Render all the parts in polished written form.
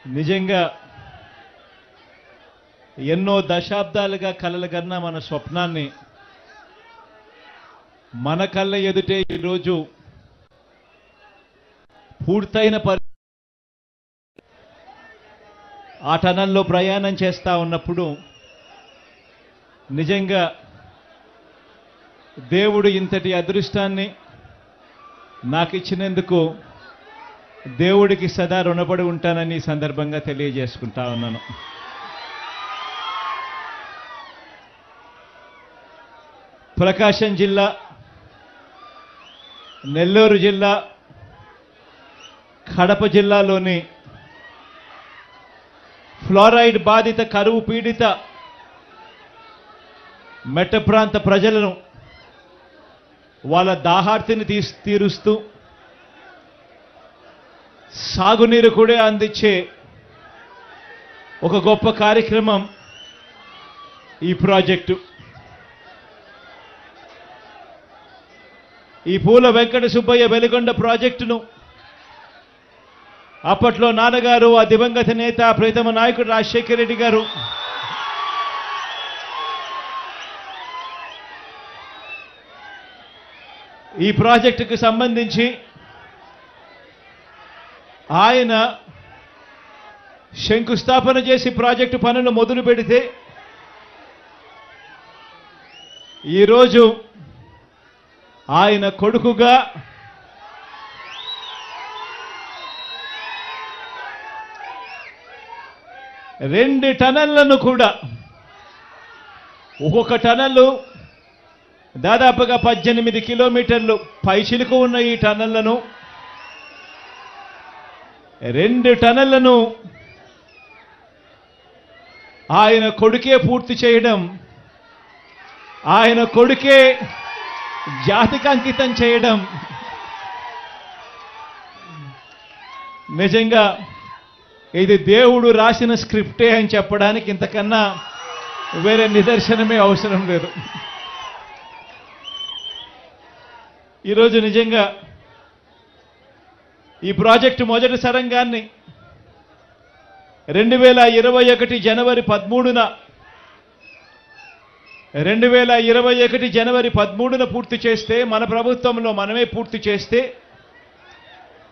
నిజంగా ఎన్నో దశాబ్దాలుగా కలలుగన్న మన స్వప్నాన్ని మన కళ్ళ ఎదుటే ఈరోజు పూర్తయిన ఆ టనల్లో ప్రయాణం చేస్తూ ఉన్నప్పుడు నిజంగా దేవుడు ఇంతటి అదృష్టాన్ని నాకు ఇచ్చినందుకు దేవుడికి సదా రుణపడి ఉంటానని సందర్భంగా తెలియజేసుకుంటా ఉన్నాను. ప్రకాశం జిల్లా, నెల్లూరు జిల్లా, కడప జిల్లాలోని ఫ్లోరైడ్ బాధిత కరువు పీడిత మెట్ట ప్రాంత ప్రజలను వాళ్ళ దాహార్తిని తీరుస్తూ సాగునీరు కూడా అందించే ఒక గొప్ప కార్యక్రమం ఈ ప్రాజెక్టు. ఈ పూల వెంకట సుబ్బయ్య వెలిగొండ ప్రాజెక్టును అప్పట్లో నాన్నగారు, ఆ దివంగత నేత ప్రీతమ నాయకుడు రాజశేఖర రెడ్డి గారు ఈ ప్రాజెక్టుకు సంబంధించి ఆయన శంకుస్థాపన చేసి ప్రాజెక్టు పనులు మొదలు పెడితే ఈరోజు ఆయన కొడుకుగా రెండు టనళ్లను కూడా, ఒక్కొక్క టనల్లు దాదాపుగా 18 కిలోమీటర్లు పైచిలుకు ఉన్న ఈ టనళ్లను, 2 టనళ్లను ఆయన కొడుకే పూర్తి చేయడం, ఆయన కొడుకే జాతికి అంకితం చేయడం నిజంగా ఇది దేవుడు రాసిన స్క్రిప్టే అని చెప్పడానికి ఇంతకన్నా వేరే నిదర్శనమే అవసరం లేదు. ఈరోజు నిజంగా ఈ ప్రాజెక్టు మొదటి సరంగాన్ని 2021 జనవరి 13న పూర్తి చేస్తే, మన ప్రభుత్వంలో మనమే పూర్తి చేస్తే,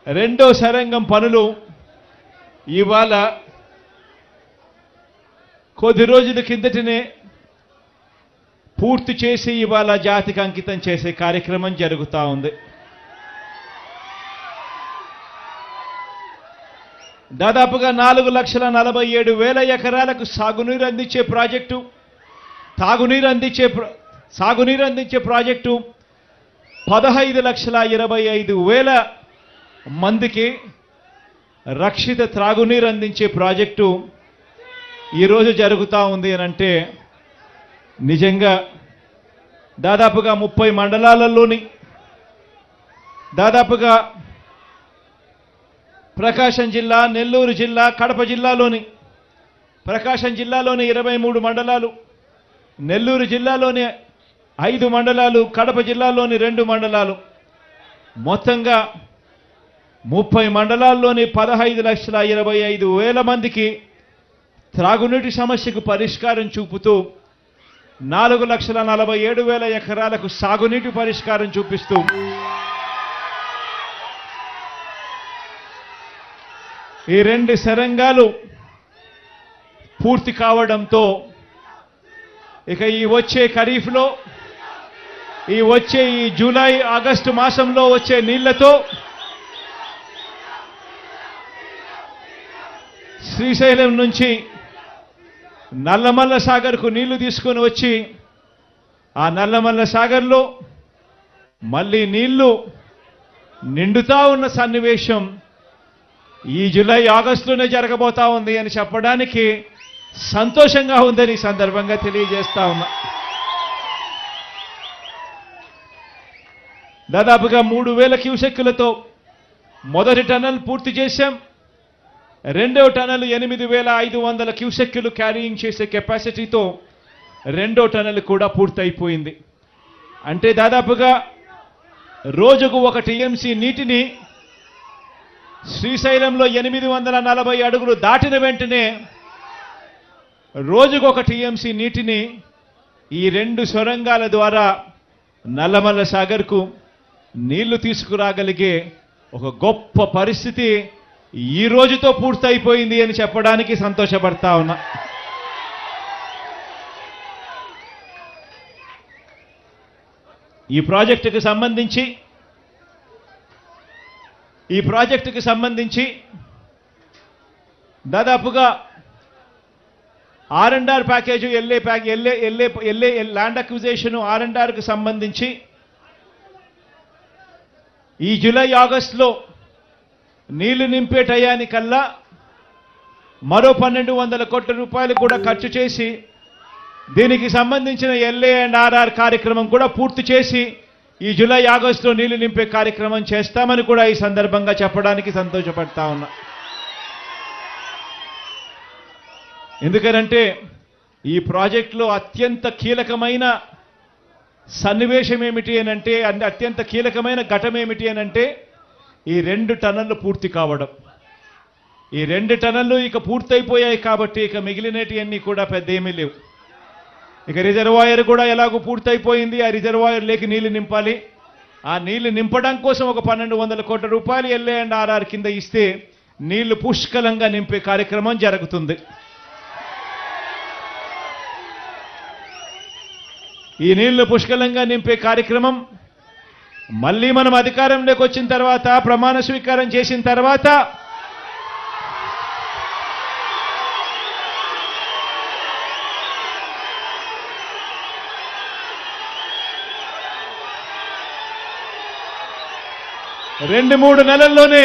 రెండో సరంగం పనులు ఇవాళ కొద్ది రోజుల కిందటనే పూర్తి చేసి ఇవాళ జాతికి అంకితం చేసే కార్యక్రమం జరుగుతూ ఉంది. దాదాపుగా 4,47,000 ఎకరాలకు సాగునీరు అందించే ప్రాజెక్టు, సాగునీరు అందించే ప్రాజెక్టు 15,25,000 మందికి రక్షిత త్రాగునీరు అందించే ప్రాజెక్టు ఈరోజు జరుగుతూ ఉంది అని అంటే నిజంగా దాదాపుగా 30 మండలాలలోని, దాదాపుగా ప్రకాశం జిల్లా, నెల్లూరు జిల్లా, కడప జిల్లాలోని, ప్రకాశం జిల్లాలోని 23 మండలాలు, నెల్లూరు జిల్లాలోని 5 మండలాలు, కడప జిల్లాలోని 2 మండలాలు, మొత్తంగా 30 మండలాల్లోని 15,25,000 మందికి త్రాగునీటి సమస్యకు పరిష్కారం చూపుతూ 4,47,000 ఎకరాలకు సాగునీటి పరిష్కారం చూపిస్తూ ఈ 2 సరంగాలు పూర్తి కావడంతో ఇక ఈ వచ్చే ఖరీఫ్లో, ఈ జూలై ఆగస్టు మాసంలో వచ్చే నీళ్లతో శ్రీశైలం నుంచి నల్లమల్ల సాగర్కు నీళ్లు తీసుకొని వచ్చి ఆ నల్లమల్ల సాగర్లో మళ్ళీ నీళ్లు నిండుతా ఉన్న సన్నివేశం ఈ జూలై ఆగస్టులోనే జరగబోతా ఉంది అని చెప్పడానికి సంతోషంగా ఉందని సందర్భంగా తెలియజేస్తా ఉన్నా. దాదాపుగా 3,000 క్యూసెక్కులతో మొదటి టనల్ పూర్తి చేశాం. రెండో టనల్ 8,500 క్యూసెక్కులు క్యారీయింగ్ చేసే కెపాసిటీతో రెండో టనల్ కూడా పూర్తయిపోయింది. అంటే దాదాపుగా రోజుకు 1 టీఎంసీ నీటిని శ్రీశైలంలో 840 అడుగులు దాటిన వెంటనే రోజుకొక టీఎంసీ నీటిని ఈ 2 సొరంగాల ద్వారా నల్లమల్ల సాగర్కు నీళ్లు తీసుకురాగలిగే ఒక గొప్ప పరిస్థితి ఈ రోజుతో పూర్తయిపోయింది అని చెప్పడానికి సంతోషపడతా ఉన్నా. ఈ ప్రాజెక్టుకు సంబంధించి దాదాపుగా R&R package LA land acquisition R&Rకు సంబంధించి ఈ జూలై ఆగస్టులో నీళ్లు నింపే టయానికల్లా మరో 1200 కోట్ల రూపాయలు కూడా ఖర్చు చేసి దీనికి సంబంధించిన LA&RR కార్యక్రమం కూడా పూర్తి చేసి ఈ జూలై ఆగస్టులో నీళ్లు నింపే కార్యక్రమం చేస్తామని కూడా ఈ సందర్భంగా చెప్పడానికి సంతోషపడతా ఉన్నా. ఎందుకంటే ఈ ప్రాజెక్టులో అత్యంత కీలకమైన సన్నివేశం ఏమిటి అనంటే, అత్యంత కీలకమైన ఘటన ఏమిటి అనంటే ఈ 2 టన్నళ్లు పూర్తి కావడం. ఈ 2 టన్నళ్లు ఇక పూర్తయిపోయాయి కాబట్టి ఇక మిగిలినటివన్నీ కూడా పెద్ద ఏమీ లేవు. ఇక రిజర్వాయర్ కూడా ఎలాగో పూర్తయిపోయింది. ఆ రిజర్వాయర్ లేకి నీళ్లు నింపాలి. ఆ నీళ్లు నింపడం కోసం ఒక 1200 కోట్ల రూపాయలు LA&RR కింద ఇస్తే నీళ్లు పుష్కలంగా నింపే కార్యక్రమం జరుగుతుంది. ఈ నీళ్లు పుష్కలంగా నింపే కార్యక్రమం మళ్ళీ మనం అధికారంలోకి వచ్చిన తర్వాత, ప్రమాణ స్వీకారం చేసిన తర్వాత రెండు మూడు నెలల్లోనే